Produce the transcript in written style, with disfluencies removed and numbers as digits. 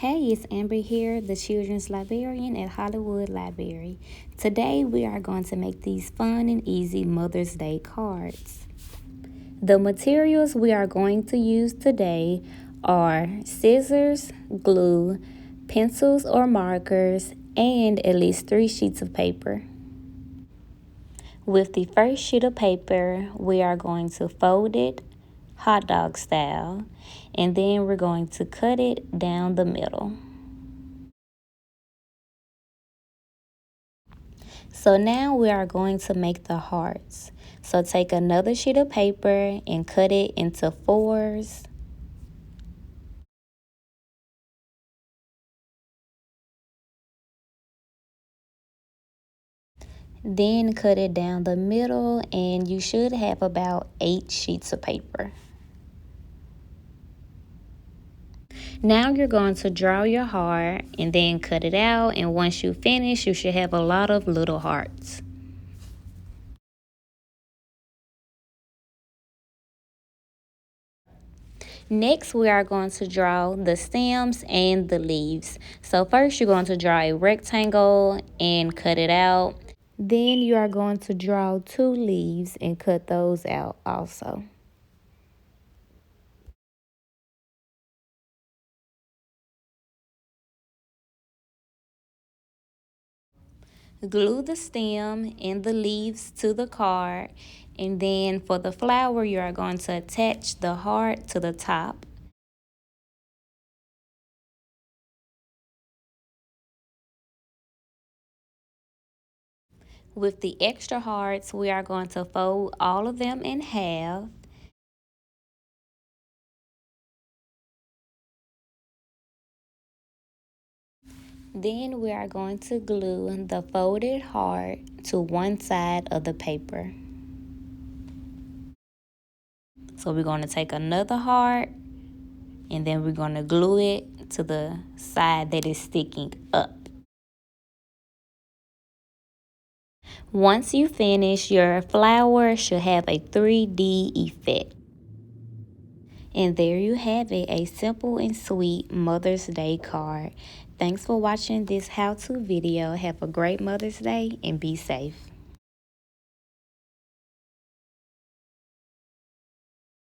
Hey, it's Amber here, the children's librarian at Hollywood Library. Today we are going to make these fun and easy Mother's Day cards. The materials we are going to use today are scissors, glue, pencils or markers, and at least 3 sheets of paper. With the first sheet of paper, we are going to fold it hot dog style, and then we're going to cut it down the middle. So now we are going to make the hearts. So take another sheet of paper and cut it into 4s. Then cut it down the middle, and you should have about 8 sheets of paper. Now you're going to draw your heart and then cut it out, and once you finish, you should have a lot of little hearts. Next, we are going to draw the stems and the leaves. So first, you're going to draw a rectangle and cut it out. Then you are going to draw 2 leaves and cut those out also. Glue the stem and the leaves to the card, and then for the flower you are going to attach the heart to the top. With the extra hearts, we are going to fold all of them in half. Then we are going to glue the folded heart to one side of the paper. So we're going to take another heart, and then we're going to glue it to the side that is sticking up. Once you finish, your flower should have a 3D effect. And there you have it, a simple and sweet Mother's Day card. Thanks for watching this how-to video. Have a great Mother's Day and be safe.